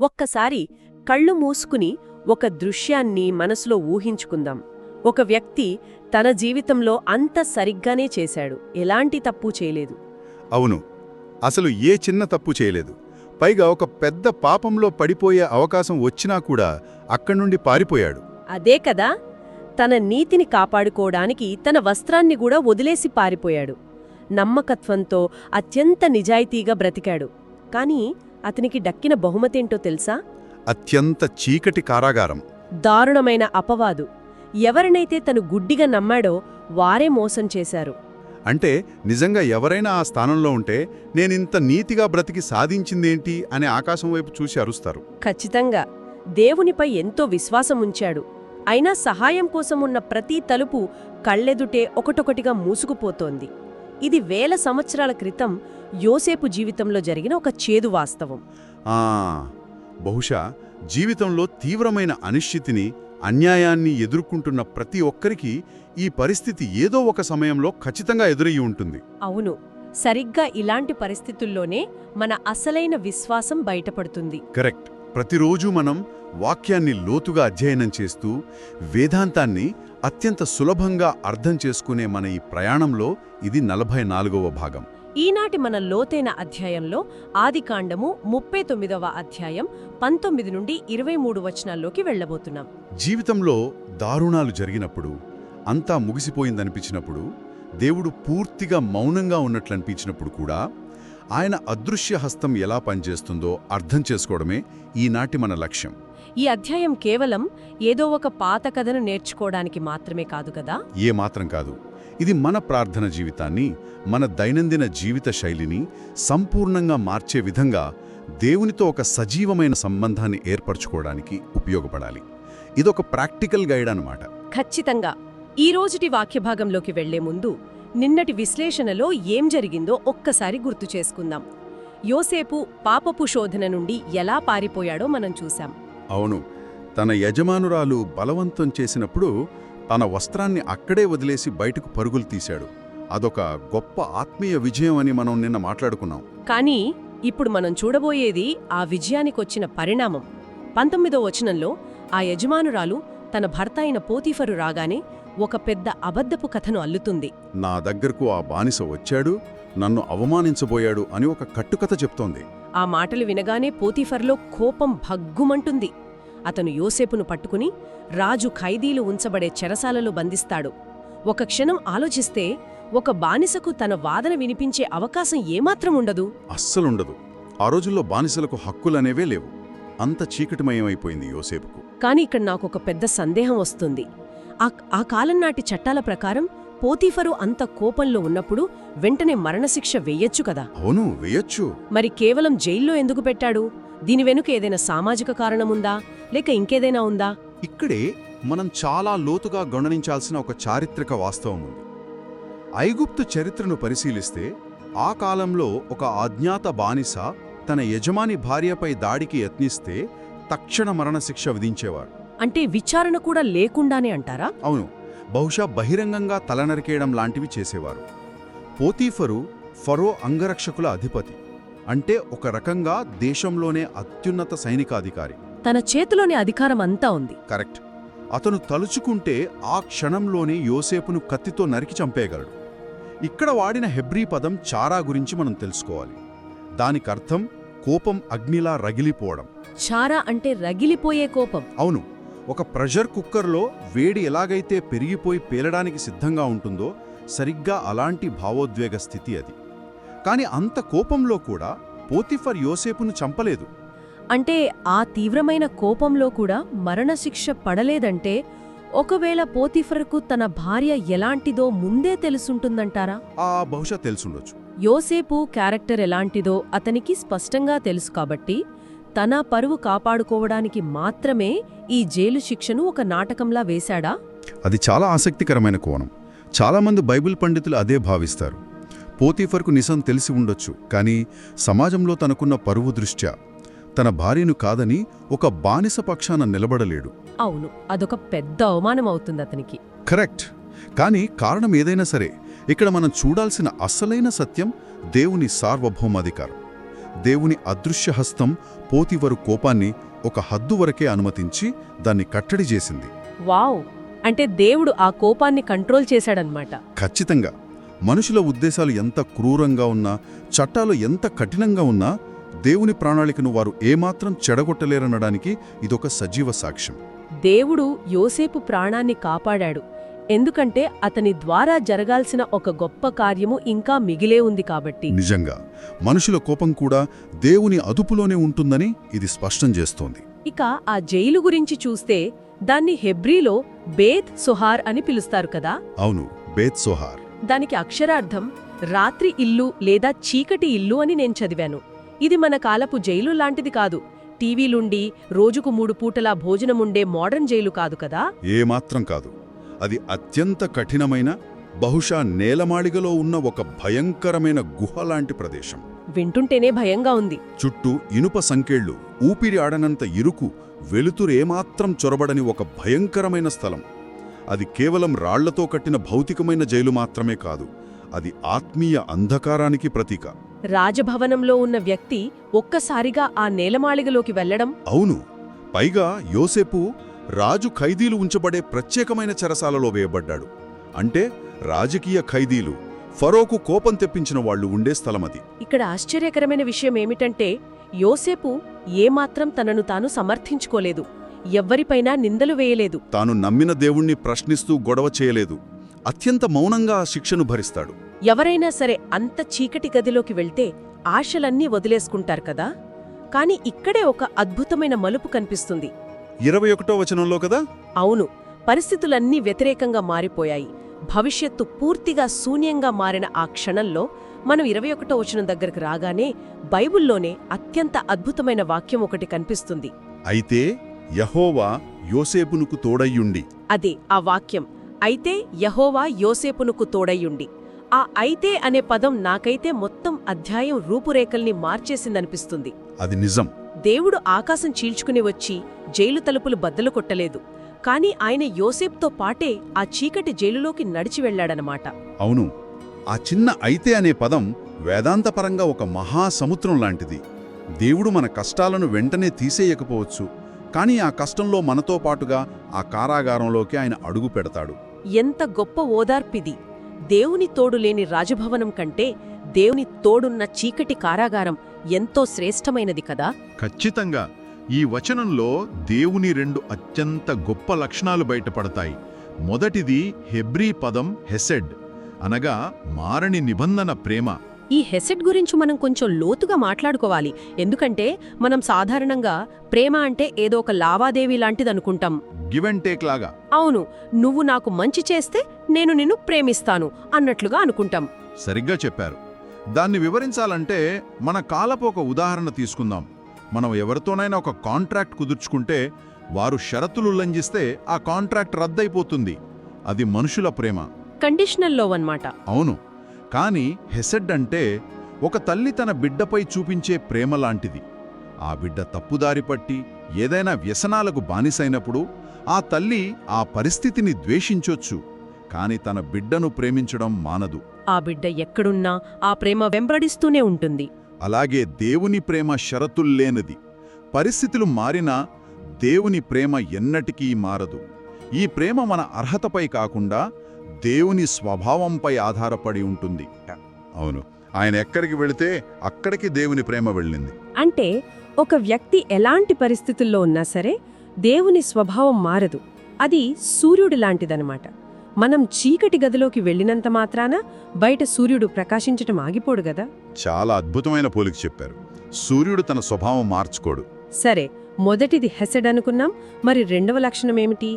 ఒక్కసారి కళ్ళు మూసుకుని ఒక దృశ్యాన్ని మనసులో ఊహించుకుందాం. ఒక వ్యక్తి తన జీవితంలో అంత సరిగ్గానే చేశాడు, ఎలాంటి తప్పు చేయలేదు. అవును, అసలు ఏ చిన్న తప్పు చేయలేదు. పైగా ఒక పెద్ద పాపంలో పడిపోయే అవకాశం వచ్చినా కూడా అక్కడ్నుండి పారిపోయాడు. అదే కదా, తన నీతిని కాపాడుకోవడానికి తన వస్త్రాన్ని కూడా వదిలేసి పారిపోయాడు. నమ్మకత్వంతో అత్యంత నిజాయితీగా బ్రతికాడు. కాని అతనికి దక్కిన బహుమతేంటో తెలుసా? అత్యంత చీకటి కారాగారం. దారుణమైన అపవాదు. ఎవరినైతే తను గుడ్డిగా నమ్మాడో వారే మోసం చేశారు. అంటే నిజంగా ఎవరైనా ఆ స్థానంలో ఉంటే నేనింత నీతిగా బ్రతికి సాధించిందేంటి అనే ఆకాశం వైపు చూసి అరుస్తారు. ఖచ్చితంగా. దేవునిపై ఎంతో విశ్వాసముంచాడు. అయినా సహాయం కోసం ఉన్న ప్రతి తలుపు కళ్ళెదుటే ఒకటొకటిగా మూసుకుపోతోంది. ఇది వేల సంవత్సరాల క్రితం యోసేపు జీవితంలో జరిగిన ఒక చేదు వాస్తవం. బహుశా జీవితంలో తీవ్రమైన అనిశ్చితిని, అన్యాయాన్ని ఎదుర్కొంటున్న ప్రతి ఒక్కరికి ఈ పరిస్థితి ఏదో ఒక సమయంలో ఖచ్చితంగా ఎదురయ్యి ఉంటుంది. అవును, సరిగ్గా ఇలాంటి పరిస్థితుల్లోనే మన అసలైన విశ్వాసం బయటపడుతుంది. కరెక్ట్. ప్రతిరోజూ మనం వాక్యాన్ని లోతుగా అధ్యయనం చేస్తూ వేదాంతాన్ని అత్యంత సులభంగా అర్థం చేసుకునే మన ఈ ప్రయాణంలో ఇది 44వ భాగం. ఈనాటి మన లోతైన అధ్యాయంలో ఆదికాండము 39వ అధ్యాయం 19 నుండి 23 వచనాల్లోకి వెళ్లబోతున్నాం. జీవితంలో దారుణాలు జరిగినప్పుడు, అంతా ముగిసిపోయిందనిపించినప్పుడు, దేవుడు పూర్తిగా మౌనంగా ఉన్నట్లనిపించినప్పుడు కూడా ఆయన అదృశ్య హస్తం ఎలా పనిచేస్తుందో అర్థం చేసుకోవడమే ఈనాటి మన లక్ష్యం. ఈ అధ్యాయం కేవలం ఏదో ఒక పాత కథను నేర్చుకోవడానికి మాత్రమే కాదు కదా. ఏమాత్రం కాదు. ఇది మన ప్రార్థన జీవితాన్ని, మన దైనందిన జీవిత శైలిని సంపూర్ణంగా మార్చే విధంగా దేవునితో ఒక సజీవమైన సంబంధాన్ని ఏర్పరచుకోవడానికి ఉపయోగపడాలి. ఇదొక ప్రాక్టికల్ గైడ్ అన్నమాట. ఖచ్చితంగా. ఈ రోజుటి వాక్యభాగంలోకి వెళ్లే ముందు నిన్నటి విశ్లేషణలో ఏం జరిగిందో ఒక్కసారి గుర్తు చేసుకుందాం. యోసేపు పాపపు శోధన నుండి ఎలా పారిపోయాడో మనం చూశాం. అవును, తన యజమానురాలు బలవంతం చేసినప్పుడు తన వస్త్రాన్ని అక్కడే వదిలేసి బయటకు పరుగులు తీశాడు. అదొక గొప్ప ఆత్మీయ విజయం అని మనం నిన్న మాట్లాడుకున్నాం. కానీ ఇప్పుడు మనం చూడబోయేది ఆ విజయానికొచ్చిన పరిణామం. 19వ వచనంలో ఆ యజమానురాలు తన భర్త అయిన పోతీఫరు రాగానే ఒక పెద్ద అబద్ధపు కథను అల్లుతుంది. నా దగ్గరకు ఆ బానిస వచ్చాడు, నన్ను అవమానించబోయాడు అని ఒక కట్టుకథ చెప్తోంది. ఆ మాటలు వినగానే పోతీఫర్లో కోపం భగ్గుమంటుంది. అతను యోసేపును పట్టుకుని రాజు ఖైదీలు ఉంచబడే చెరసాలలో బంధిస్తాడు. ఒక క్షణం ఆలోచిస్తే ఒక బానిసకు తన వాదన వినిపించే అవకాశం ఏమాత్రం ఉండదు. అస్సలుండదు. ఆ రోజుల్లో బానిసలకు హక్కులనేవే లేవు. అంత చీకటిమయమైపోయింది యోసేపుకు. కాని ఇక్కడ నాకొక పెద్ద సందేహం వస్తుంది. ఆ కాలం నాటి చట్టాల ప్రకారం పోతీఫరు అంత కోపంలో ఉన్నప్పుడు వెంటనే మరణశిక్ష వెయ్యొచ్చు కదా. అవును, వెయ్యొచ్చు. మరి కేవలం జైల్లో ఎందుకు పెట్టాడు? దీని వెనుక ఏదైనా సామాజిక కారణముందా, లేక ఇంకేదైనా ఉందా? ఇక్కడే మనం చాలా లోతుగా గమనించాల్సిన ఒక చారిత్రక వాస్తవం ఉంది. ఐగుప్తు చరిత్రను పరిశీలిస్తే ఆ కాలంలో ఒక అజ్ఞాత బానిస తన యజమాని భార్యపై దాడికి యత్నిస్తే తక్షణ మరణశిక్ష విధించేవారు. అంటే విచారణ కూడా లేకుండానే అంటారా? అవును, బహుశా బహిరంగంగా తలనరికేయడం లాంటివి చేసేవారు. పోతీఫరు ఫరో అంగరక్షకుల అధిపతి, అంటే ఒక రకంగా దేశంలోనే అత్యున్నత సైనికాధికారి. తన చేతిలోని అధికారం అంతా ఉంది. కరెక్ట్. అతను తలుచుకుంటే ఆ క్షణంలోనే యోసేపును కత్తితో నరికి చంపేయగలడు. ఇక్కడ వాడిన హెబ్రీ పదం చారా గురించి మనం తెలుసుకోవాలి. దానికర్థం కోపం అగ్నిలా రగిలిపోవడం. చారా అంటే రగిలిపోయే కోపం. అవును, ఒక ప్రెషర్ కుక్కర్లో వేడి ఎలాగైతే పెరిగిపోయి పేలడానికి సిద్ధంగా ఉంటుందో సరిగ్గా అలాంటి భావోద్వేగ స్థితి అది. కాని అంత కోపంలో కూడా పోతీఫర్ యోసేపును చంపలేదు. అంటే ఆ తీవ్రమైన కోపంలో కూడా మరణశిక్ష పడలేదంటే ఒకవేళ పోతీఫర్కు తన భార్య ఎలాంటిదో ముందే తెలుసుంటుందంటారా? బహుశా తెలుసుండొచ్చు. యోసేపు క్యారెక్టర్ ఎలాంటిదో అతనికి స్పష్టంగా తెలుసు కాబట్టి తన పరువు కాపాడుకోవడానికి మాత్రమే ఈ జైలు శిక్షను ఒక నాటకంలా వేశాడా? అది చాలా ఆసక్తికరమైన కోణం. చాలామంది బైబిల్ పండితులు అదే భావిస్తారు. పోతీఫర్కు నిజం తెలిసి ఉండొచ్చు, కానీ సమాజంలో తనకున్న పరువు దృష్ట్యా తన భార్యను కాదని ఒక బానిస పక్షాన నిలబడలేడు. అవును, అదొక పెద్ద అవమానమవుతుంది అతనికి. కరెక్ట్. కానీ కారణం ఏదైనా సరే, ఇక్కడ మనం చూడాల్సిన అసలైన సత్యం దేవుని సార్వభౌమాధికారం. దేవుని అదృశ్య హస్తం పోతిఫరు కోపాన్ని ఒక హద్దు వరకే అనుమతించి దాన్ని కట్టడి చేసింది. వావ్! అంటే దేవుడు ఆ కోపాన్ని కంట్రోల్ చేశాడన్నమాట. ఖచ్చితంగా. మనుషుల ఉద్దేశాలు ఎంత క్రూరంగా ఉన్నా, చట్టాలు ఎంత కఠినంగా ఉన్నా, దేవుని ప్రణాళికను వారు ఏమాత్రం చెడగొట్టలేరనడానికి ఇదొక సజీవ సాక్ష్యం. దేవుడు యోసేపు ప్రాణాన్ని కాపాడాడు. ఎందుకంటే అతని ద్వారా జరగాల్సిన ఒక గొప్ప కార్యము ఇంకా మిగిలే ఉంది కాబట్టి. నిజంగా మనుషుల కోపం కూడా దేవుని అదుపులోనే ఉంటుందని ఇది స్పష్టం చేస్తోంది. ఇక ఆ జైలు గురించి చూస్తే దాన్ని హెబ్రీలో బేత్ సొహార్ అని పిలుస్తారు కదా. అవును, బేత్ సోహార్. దానికి అక్షరార్థం రాత్రి ఇల్లు లేదా చీకటి ఇల్లు అని నేను చదివాను. ఇది మన కాలపు జైలు లాంటిది కాదు. టీవీలుండి రోజుకు 3 పూటలా భోజనముండే మోడర్న్ జైలు కాదు కదా. ఏమాత్రం కాదు. అది అత్యంత కఠినమైన, బహుశా నేలమాళిగలో ఉన్న ఒక భయంకరమైన గుహలాంటి ప్రదేశం. వింటుంటేనే భయంగా ఉంది. చుట్టూ ఇనుప సంకెళ్ళు, ఊపిరి ఆడనంత ఇరుకు, వెలుతురేమాత్రం చొరబడని ఒక భయంకరమైన స్థలం. అది కేవలం రాళ్లతో కట్టిన భౌతికమైన జైలు మాత్రమే కాదు, అది ఆత్మీయ అంధకారానికి ప్రతీక. రాజభవనంలో ఉన్న వ్యక్తి ఒక్కసారిగా ఆ నేలమాళిగలోకి వెళ్లడం. అవును, పైగా యోసేపు రాజు ఖైదీలు ఉంచబడే ప్రత్యేకమైన చెరసాలలో వేయబడ్డాడు. అంటే రాజకీయ ఖైదీలు, ఫరోకు కోపం తెప్పించిన వాళ్లు ఉండే స్థలమది. ఇక్కడ ఆశ్చర్యకరమైన విషయం ఏమిటంటే యోసేపు ఏమాత్రం తనను తాను సమర్థించుకోలేదు. ఎవ్వరిపైనా నిందలు వేయలేదు. తాను నమ్మిన దేవుణ్ణి ప్రశ్నిస్తూ గొడవ చేయలేదు. అత్యంత మౌనంగా ఆ శిక్షను భరిస్తాడు. ఎవరైనా సరే అంత చీకటి గదిలోకి వెళ్తే ఆశలన్నీ వదిలేసుకుంటారు కదా. కాని ఇక్కడే ఒక అద్భుతమైన మలుపు కనిపిస్తుంది. 21వ వచనంలో కదా. అవును, పరిస్థితులన్నీ వ్యతిరేకంగా మారిపోయాయి. భవిష్యత్తు పూర్తిగా శూన్యంగా మారిన ఆ క్షణంలో మనం 21వ వచనం దగ్గరకు రాగానే బైబుల్లోనే అత్యంత అద్భుతమైన వాక్యం ఒకటి కనిపిస్తుంది. అయితే యెహోవా యోసేపునకు తోడయ్యుండి. అదే ఆ వాక్యం. అయితే యెహోవా యోసేపునకు తోడయ్యుండి. ఆ అయితే అనే పదం నాకైతే మొత్తం అధ్యాయం రూపురేఖల్ని మార్చేసిందనిపిస్తుంది. అది నిజం. దేవుడు ఆకాశం చీల్చుకుని వచ్చి జైలు తలుపులు బద్దలు కొట్టలేదు. కాని ఆయన యోసేపుతో పాటే ఆ చీకటి జైలులోకి నడిచి వెళ్లాడనమాట. అవును, ఆ చిన్న అయితే అనే పదం వేదాంతపరంగా ఒక మహాసముద్రం లాంటిది. దేవుడు మన కష్టాలను వెంటనే తీసేయకపోవచ్చు, కాని ఆ కష్టంలో మనతో పాటుగా ఆ కారాగారంలోకి ఆయన అడుగు పెడతాడు. ఎంత గొప్ప ఓదార్పిది! దేవుని తోడు లేని రాజభవనం కంటే దేవుని తోడున్న చీకటి కారాగారం ఎంతో శ్రేష్టమైనది కదా. ఖచ్చితంగా ఈ వచనంలో దేవుని 2 అత్యంత గొప్ప లక్షణాలు బయటపడతాయి. మొదటిది హెబ్రీ పదం హెసెడ్, అనగా మారని నిబంధన ప్రేమ. ఈ హెసెడ్ గురించి మనం కొంచెం లోతుగా మాట్లాడుకోవాలి. ఎందుకంటే మనం సాధారణంగా ప్రేమ అంటే ఏదో ఒక లావాదేవీ లాంటిదనుకుంటాం. గివ్ అండ్ టేక్ లాగా. అవును, నువ్వు నాకు మంచి చేస్తే నేను నిన్ను ప్రేమిస్తాను అన్నట్లుగా అనుకుంటాం. సరిగ్గా చెప్పారు. దాన్ని వివరించాలంటే మన కాలపు ఒక ఉదాహరణ తీసుకుందాం. మనం ఎవరితోనైనా ఒక కాంట్రాక్ట్ కుదుర్చుకుంటే వారు షరతులు ఉల్లంఘిస్తే ఆ కాంట్రాక్ట్ రద్దయిపోతుంది. అది మనుషుల ప్రేమ, కండిషనల్ లవ్ అన్నమాట. అవును. కాని హెసెడ్ అంటే ఒక తల్లి తన బిడ్డపై చూపించే ప్రేమ లాంటిది. ఆ బిడ్డ తప్పుదారి పట్టి ఏదైనా వ్యసనాలకు బానిసైనప్పుడు ఆ తల్లి ఆ పరిస్థితిని ద్వేషించొచ్చు, కాని తన బిడ్డను ప్రేమించడం మానదు. ఆ బిడ్డ ఎక్కడున్నా ఆ ప్రేమ వెంబడిస్తూనే ఉంటుంది. అలాగే దేవుని ప్రేమ షరతుల్లేనిది. పరిస్థితులు మారినా దేవుని ప్రేమ ఎన్నటికీ మారదు. ఈ ప్రేమ మన అర్హతపై కాకుండా దేవుని స్వభావంపై ఆధారపడి ఉంటుంది. అవును, ఆయన ఎక్కడికి వెళితే అక్కడికి దేవుని ప్రేమ వెళ్ళింది. అంటే ఒక వ్యక్తి ఎలాంటి పరిస్థితుల్లో ఉన్నా సరే దేవుని స్వభావం మారదు. అది సూర్యుడు లాంటిదనమాట. మనం చీకటి గదిలోకి వెళ్ళినంత మాత్రాన బయట సూర్యుడు ప్రకాశించటం ఆగిపోడు గదా. చాలా అద్భుతమైన పోలిక చెప్పారు. సూర్యుడు తన స్వభావం మార్చుకోడు. సరే, మొదటిది హెసెడ్ అనుకున్నాం. మరి 2వ లక్షణమేమిటి?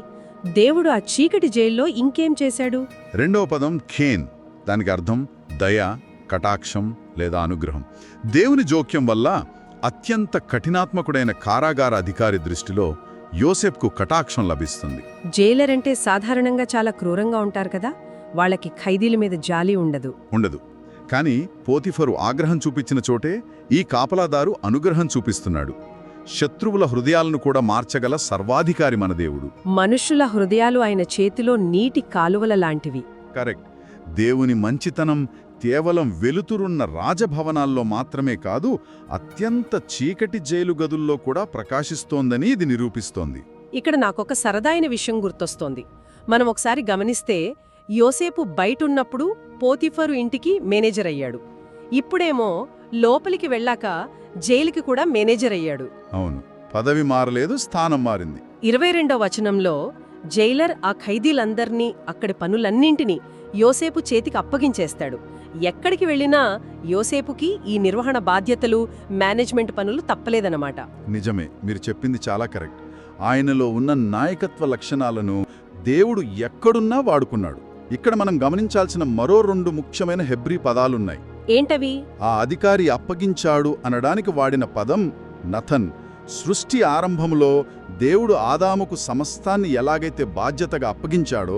దేవుడు ఆ చీకటి జైల్లో ఇంకేం చేశాడు? 2వ పదం ఖేన్. దానికి అర్థం దయ, కటాక్షం లేదా అనుగ్రహం. దేవుని జోక్యం వల్ల అత్యంత కఠినాత్మకుడైన కారాగార అధికారి దృష్టిలో యోసేపుకు కటాక్షం లభిస్తుంది. జైలర్ అంటే సాధారణంగా చాలా క్రూరంగా ఉంటారు కదా. వాళ్ళకి ఖైదీల మీద జాలి ఉండదు. కాని పోతిఫరు ఆగ్రహం చూపించిన చోటే ఈ కాపలాదారు అనుగ్రహం చూపిస్తున్నాడు. శత్రువుల హృదయాలను కూడా మార్చగల సర్వాధికారి మన దేవుడు. మనుషుల హృదయాలు ఆయన చేతిలో నీటి కాలువల లాంటివి. కరెక్ట్. దేవుని మంచితనం కేవలం వెలుతురున్న రాజభవనాల్లో మాత్రమే కాదు, అత్యంత చీకటి జైలు గదుల్లో కూడా ప్రకాశిస్తోందని ఇది నిరూపిస్తోంది. ఇక్కడ నాకొక సరదాయిన విషయం గుర్తొస్తోంది. మనం ఒకసారి గమనిస్తే యోసేపు బయటున్నప్పుడు పోతిఫరు ఇంటికి మేనేజర్ అయ్యాడు. ఇప్పుడేమో లోపలికి వెళ్ళాక జైలుకి కూడా మేనేజర్ అయ్యాడు. అవును, పదవి మారలేదు, స్థానం మారింది. 22వ వచనంలో జైలర్ ఆ ఖైదీలందర్నీ, అక్కడి పనులన్నింటినీ యోసేపు చేతికి అప్పగించేస్తాడు. ఎక్కడికి వెళ్ళినా యోసేపుకి ఈ నిర్వహణ బాధ్యతలు, మేనేజ్మెంట్ పనులు తప్పలేదన్నమాట. నిజమే, మీరు చెప్పింది చాలా కరెక్ట్. ఆయనలో ఉన్న నాయకత్వ లక్షణాలను దేవుడు ఎక్కడున్నా వాడుకున్నాడు. ఇక్కడ మనం గమనించాల్సిన మరో 2 ముఖ్యమైన హెబ్రీ పదాలున్నాయి. ఏంటవి? ఆ అధికారి అప్పగించాడు అనడానికి వాడిన పదం నథన్. సృష్టి ఆరంభంలో దేవుడు ఆదాముకు సమస్తాన్ని ఎలాగైతే బాధ్యతగా అప్పగించాడో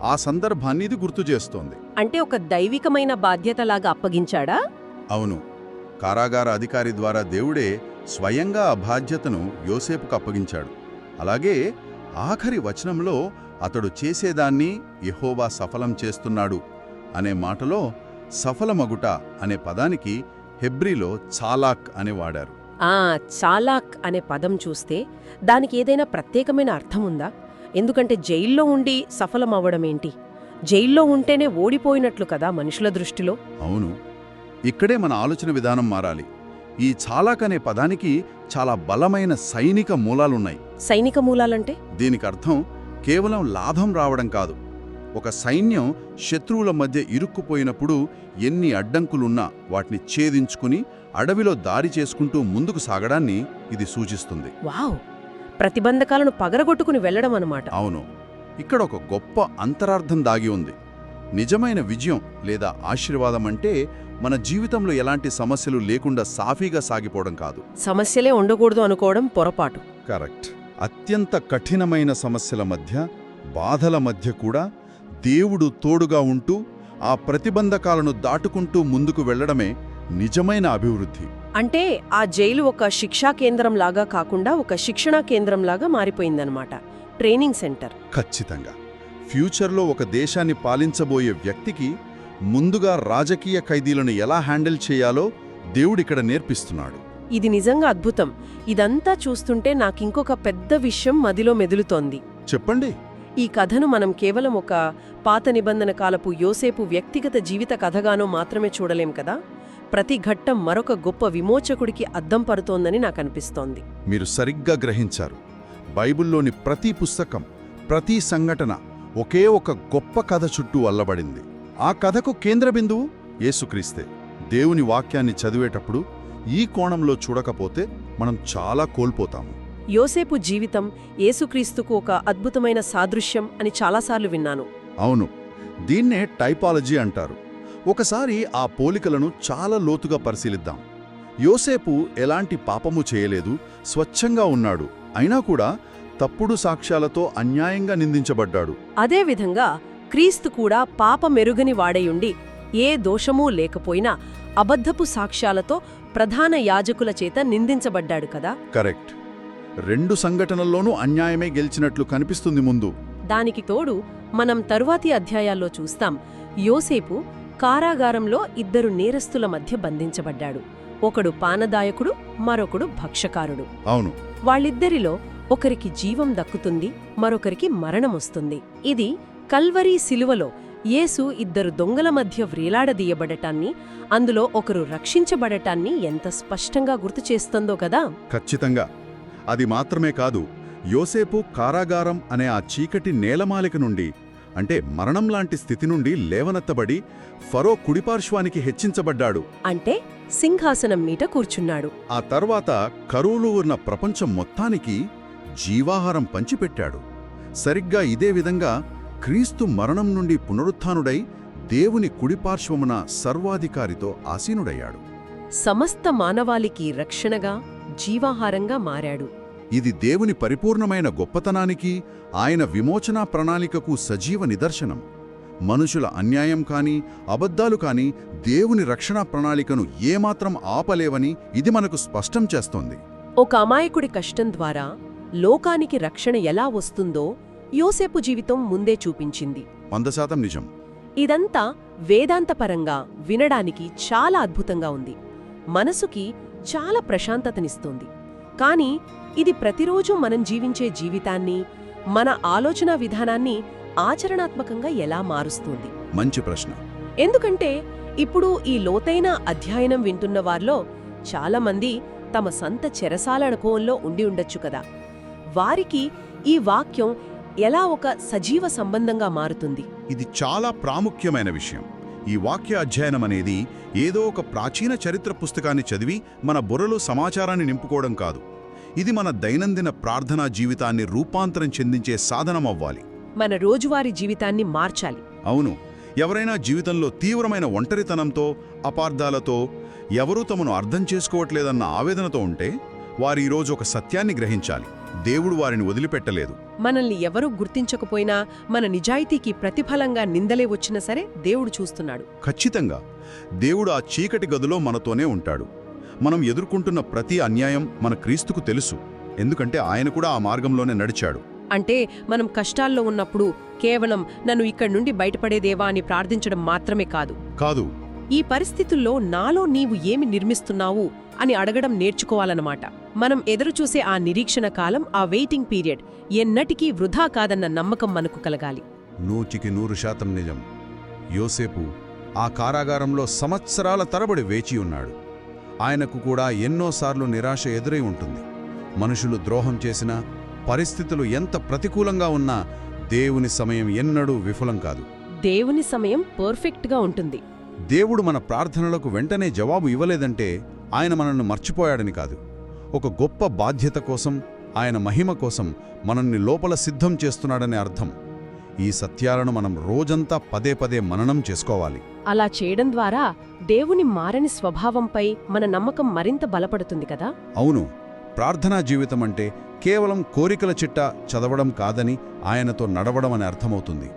ఆ సందర్భాన్ని ఇది గుర్తు చేస్తోంది. అంటే ఒక దైవికమైన బాధ్యతలాగా అప్పగించాడా? అవును, కారాగార అధికారి ద్వారా దేవుడే స్వయంగా ఆ బాధ్యతను యోసేపుకు అప్పగించాడు. అలాగే ఆఖరి వచనంలో అతడు చేసేదాన్ని యెహోవా సఫలం చేస్తున్నాడు అనే మాటలో సఫలమగుట అనే పదానికి హెబ్రీలో చాలాక్ అని వాడారు. చాలాక్ అనే పదం చూస్తే దానికి ఏదైనా ప్రత్యేకమైన అర్థం ఉందా? ఎందుకంటే జైల్లో ఉండి సఫలమవ్వడమేంటి? జైల్లో ఉంటేనే ఓడిపోయినట్లు కదా మనుషుల దృష్టిలో. అవును, ఇక్కడే మన ఆలోచన విధానం మారాలి. ఈ చాలాక్ అనే పదానికి చాలా బలమైన సైనిక మూలాలున్నాయి. సైనిక మూలాలంటే? దీనికి అర్థం కేవలం లాభం రావడం కాదు. ఒక సైన్యం శత్రువుల మధ్య ఇరుక్కుపోయినప్పుడు ఎన్ని అడ్డంకులున్నా వాటిని ఛేదించుకుని అడవిలో దారి చేసుకుంటూ ముందుకు సాగడాన్ని ఇది సూచిస్తుంది. వావ్, ప్రతిబంధకాలను పగరగొట్టుకుని వెళ్లడం అన్నమాట. అవును, ఇక్కడ ఒక గొప్ప అంతరార్థం దాగి ఉంది. నిజమైన విజయం లేదా ఆశీర్వాదం అంటే మన జీవితంలో ఎలాంటి సమస్యలు లేకుండా సాఫీగా సాగిపోవడం కాదు. సమస్యలే ఉండకూడదు అనుకోవడం పొరపాటు. కరెక్ట్. అత్యంత కఠినమైన సమస్యల మధ్య, బాధల మధ్య కూడా దేవుడు తోడుగా ఉంటూ ఆ ప్రతిబంధకాలను దాటుకుంటూ ముందుకు వెళ్లడమే నిజమైన అభివృద్ధి. అంటే ఆ జైలు ఒక శిక్షా కేంద్రంలాగా కాకుండా ఒక శిక్షణా కేంద్రంలాగా మారిపోయిందనమాట. Training centre. ఖచ్చితంగా. ఫ్యూచర్లో ఒక దేశాన్ని పాలించబోయే వ్యక్తికి ముందుగా రాజకీయ ఖైదీలను ఎలా హ్యాండిల్ చేయాలో దేవుడిక్కడ నేర్పిస్తున్నాడు. ఇది నిజంగా అద్భుతం. ఇదంతా చూస్తుంటే నాకింకొక పెద్ద విషయం మదిలో మెదులుతోంది. చెప్పండి. ఈ కథను మనం కేవలం ఒక పాత నిబంధన కాలపు యోసేపు వ్యక్తిగత జీవిత కథగానో మాత్రమే చూడలేం కదా. ప్రతి ఘట్టం మరొక గొప్ప విమోచకుడికి అద్దం పడుతోందని నాకనిపిస్తోంది. మీరు సరిగ్గా గ్రహించారు. బైబిల్లోని ప్రతి పుస్తకం, ప్రతి సంఘటన ఒకే ఒక గొప్ప కథ చుట్టూ అల్లబడింది. ఆ కథకు కేంద్ర బిందువు యేసుక్రీస్తే. దేవుని వాక్యాన్ని చదివేటప్పుడు ఈ కోణంలో చూడకపోతే మనం చాలా కోల్పోతాము. యోసేపు జీవితం యేసుక్రీస్తుకు ఒక అద్భుతమైన సాదృశ్యం అని చాలాసార్లు విన్నాను. అవును, దీన్నే టైపాలజీ అంటారు. ఒకసారి ఆ పోలికలను చాలా లోతుగా పరిశీలిద్దాం. యోసేపు ఎలాంటి పాపము చేయలేదు, స్వచ్ఛంగా ఉన్నాడు. అయినా కూడా తప్పుడు సాక్ష్యాలతో అన్యాయంగా నిందించబడ్డాడు. అదేవిధంగా క్రీస్తు కూడా పాపమెరుగని వాడయుండి ఏ దోషమూ లేకపోయినా అబద్ధపు సాక్ష్యాలతో ప్రధాన యాజకుల చేత నిందించబడ్డాడు కదా. కరెక్ట్. 2 సంఘటనల్లోనూ అన్యాయమే గెలిచినట్లు కనిపిస్తుంది ముందు. దానికి తోడు మనం తరువాతి అధ్యాయాల్లో చూస్తాం, యోసేపు కారాగారంలో 2 నేరస్తుల మధ్య బంధించబడ్డాడు. ఒకడు పానదాయకుడు, మరొకడు భక్షకారుడు. అవును. వాళ్ళిద్దరిలో ఒకరికి జీవం దక్కుతుంది, మరొకరికి మరణమొస్తుంది. ఇది కల్వరీ శిలువలో యేసు 2 దొంగల మధ్య వ్రేలాడదీయబడటాన్ని, అందులో ఒకరు రక్షించబడటాన్ని ఎంత స్పష్టంగా గుర్తుచేస్తుందో కదా. ఖచ్చితంగా. అది మాత్రమే కాదు, యోసేపు కారాగారం అనే ఆ చీకటి నేలమాలిక నుండి, అంటే మరణం లాంటి స్థితి నుండి లేవనెత్తబడి ఫరో కుడిపార్శ్వానికి హెచ్చించబడ్డాడు. అంటే సింహాసనం మీట కూర్చున్నాడు. ఆ తర్వాత కరువులో ఉన్న ప్రపంచం మొత్తానికి జీవాహారం పంచిపెట్టాడు. సరిగ్గా ఇదే విధంగా క్రీస్తు మరణం నుండి పునరుత్థానుడై దేవుని కుడిపార్శ్వమున సర్వాధికారితో ఆసీనుడయ్యాడు. సమస్త మానవాళికి రక్షణగా, జీవాహారంగా మారాడు. ఇది దేవుని పరిపూర్ణమైన గొప్పతనానికి, ఆయన విమోచనా ప్రణాళికకు సజీవ నిదర్శనం. మనుషుల అన్యాయం కాని, అబద్ధాలు కాని దేవుని రక్షణా ప్రణాళికను ఏమాత్రం ఆపలేవని ఇది మనకు స్పష్టం చేస్తోంది. ఒక అమాయకుడి కష్టం ద్వారా లోకానికి రక్షణ ఎలా వస్తుందో యోసేపు జీవితం ముందే చూపించింది. 100% నిజం. ఇదంతా వేదాంతపరంగా వినడానికి చాలా అద్భుతంగా ఉంది. మనసుకి చాలా ప్రశాంతతనిస్తోంది. కానీ ఇది ప్రతిరోజూ మనం జీవించే జీవితాన్ని, మన ఆలోచనా విధానాన్ని ఆచరణాత్మకంగా ఎలా మారుస్తుంది? మంచి ప్రశ్న. ఎందుకంటే ఇప్పుడు ఈ లోతైన అధ్యయనం వింటున్న వారిలో చాలామంది తమ సంత చెరసాల అనుభవంలో ఉండి ఉండొచ్చు కదా. వారికి ఈ వాక్యం ఎలా ఒక సజీవ సంబంధంగా మారుతుంది? ఇది చాలా ప్రాముఖ్యమైన విషయం. ఈ వాక్య అధ్యయనం అనేది ఏదో ఒక ప్రాచీన చరిత్ర పుస్తకాన్ని చదివి మన బుర్రలో సమాచారాన్ని నింపుకోవడం కాదు. ఇది మన దైనందిన ప్రార్థనా జీవితాన్ని రూపాంతరం చెందించే సాధనమవ్వాలి. మన రోజువారీ జీవితాన్ని మార్చాలి. అవును. ఎవరైనా జీవితంలో తీవ్రమైన ఒంటరితనంతో, అపార్థాలతో, ఎవరూ తమను అర్థం చేసుకోవట్లేదన్న ఆవేదనతో ఉంటే వారు ఈరోజు ఒక సత్యాన్ని గ్రహించాలి. దేవుడు వారిని వదిలిపెట్టలేదు. మనల్ని ఎవరూ గుర్తించకపోయినా మన నిజాయితీకి ప్రతిఫలంగా నిందలే వచ్చినా సరే దేవుడు చూస్తున్నాడు. ఖచ్చితంగా దేవుడు ఆ చీకటి గదిలో మనతోనే ఉంటాడు. మనం ఎదుర్కొంటున్న ప్రతి అన్యాయం మన క్రీస్తుకు తెలుసు. ఎందుకంటే ఆయన కూడా ఆ మార్గంలోనే నడిచాడు. అంటే మనం కష్టాల్లో ఉన్నప్పుడు కేవలం నన్ను ఇక్కడి నుండి బయటపడేదేవా అని ప్రార్థించడం మాత్రమే కాదు. ఈ పరిస్థితుల్లో నాలో నీవు ఏమి నిర్మిస్తున్నావు అని అడగడం నేర్చుకోవాలన్నమాట. మనం ఎదురుచూసే ఆ నిరీక్షణ కాలం, ఆ వెయిటింగ్ పీరియడ్ ఎన్నటికీ వృధా కాదన్న నమ్మకం మనకు కలగాలి. 100% నిజం. యోసేపు ఆ కారాగారంలో సంవత్సరాల తరబడి వేచి ఉన్నాడు. ఆయనకు కూడా ఎన్నోసార్లు నిరాశ ఎదురై ఉంటుంది. మనుషులు ద్రోహం చేసినా, పరిస్థితులు ఎంత ప్రతికూలంగా ఉన్నా దేవుని సమయం ఎన్నడూ విఫలం కాదు. దేవుని సమయం పర్ఫెక్ట్గా ఉంటుంది. దేవుడు మన ప్రార్థనలకు వెంటనే జవాబు ఇవ్వలేదంటే ఆయన మనల్ని మర్చిపోయాడని కాదు. ఒక గొప్ప బాధ్యత కోసం, ఆయన మహిమ కోసం మనల్ని లోపల సిద్ధం చేస్తున్నాడని అర్థం. ఈ సత్యాలను మనం రోజంతా పదే పదే మననం చేసుకోవాలి. అలా చేయడం ద్వారా దేవుని మారని స్వభావంపై మన నమ్మకం మరింత బలపడుతుంది కదా. అవును. ప్రార్థనా జీవితం అంటే కేవలం కోరికల చిట్ట చదవడం కాదని, ఆయనతో నడవడం అని అర్థమవుతుంది.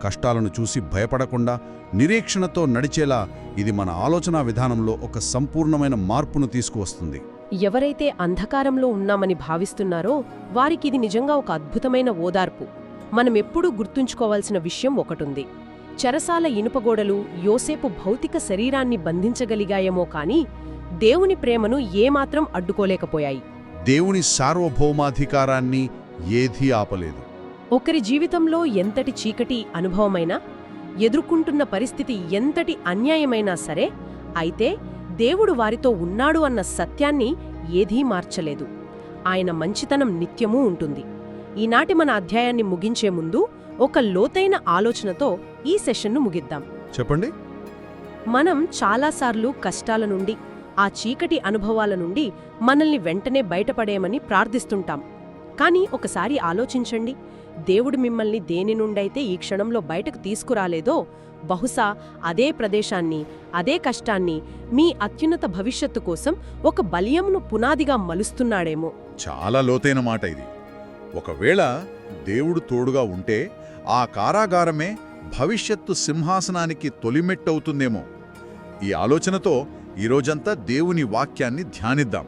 కష్టాలను చూసి భయపడకుండా నిరీక్షణతో నడిచేలా ఇది మన ఆలోచనా విధానంలో ఒక సంపూర్ణమైన మార్పును తీసుకువస్తుంది. ఎవరైతే అంధకారంలో ఉన్నామని భావిస్తున్నారో వారికిది నిజంగా ఒక అద్భుతమైన ఓదార్పు. మనమెప్పుడూ గుర్తుంచుకోవాల్సిన విషయం ఒకటుంది. చెరసాల ఇనుపగోడలు యోసేపు భౌతిక శరీరాన్ని బంధించగలిగాయేమో కాని దేవుని ప్రేమను ఏమాత్రం అడ్డుకోలేకపోయాయి. దేవుని సార్వభౌమాధికారాన్ని ఏదీ ఆపలేదు. ఒకరి జీవితంలో ఎంతటి చీకటి అనుభవమైనా, ఎదుర్కొంటున్న పరిస్థితి ఎంతటి అన్యాయమైనా సరే, అయితే దేవుడు వారితో ఉన్నాడు అన్న సత్యాన్ని ఏదీ మార్చలేదు. ఆయన మంచితనం నిత్యమూ ఉంటుంది. ఈనాటి మన అధ్యాయాన్ని ముగించే ముందు ఒక లోతైన ఆలోచనతో ఈ సెషన్ను ముగిద్దాం. చెప్పండి. మనం చాలాసార్లు కష్టాల నుండి, ఆ చీకటి అనుభవాల నుండి మనల్ని వెంటనే బయటపడేయమని ప్రార్థిస్తుంటాం. కానీ ఒకసారి ఆలోచించండి, దేవుడు మిమ్మల్ని దేని నుండైతే ఈ క్షణంలో బయటకు తీసుకురాలేదో, బహుశా అదే ప్రదేశాన్ని, అదే కష్టాన్ని మీ అత్యున్నత భవిష్యత్తు కోసం ఒక బలియంను పునాదిగా మలుస్తున్నాడేమో. చాలా లోతైన మాట ఇది. ఒకవేళ దేవుడు తోడుగా ఉంటే ఆ కారాగారమే భవిష్యత్తు సింహాసనానికి తొలిమెట్టవుతుందేమో. ఈ ఆలోచనతో ఈరోజంతా దేవుని వాక్యాన్ని ధ్యానిద్దాం.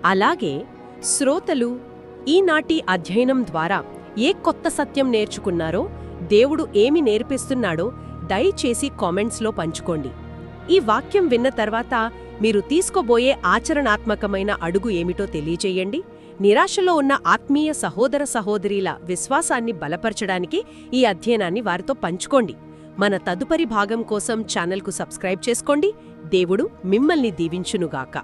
అలాగే శ్రోతలు ఈనాటి అధ్యయనం ద్వారా ఏ కొత్త సత్యం నేర్చుకున్నారో, దేవుడు ఏమి నేర్పిస్తున్నాడో దయచేసి కామెంట్స్లో పంచుకోండి. ఈ వాక్యం విన్న తర్వాత మీరు తీసుకోబోయే ఆచరణాత్మకమైన అడుగు ఏమిటో తెలియచేయండి. నిరాశలో ఉన్న ఆత్మీయ సహోదర సహోదరీల విశ్వాసాన్ని బలపరచడానికి ఈ అధ్యయనాన్ని వారితో పంచుకోండి. మన తదుపరి భాగం కోసం ఛానల్కు సబ్స్క్రైబ్ చేసుకోండి. దేవుడు మిమ్మల్ని దీవించునుగాక.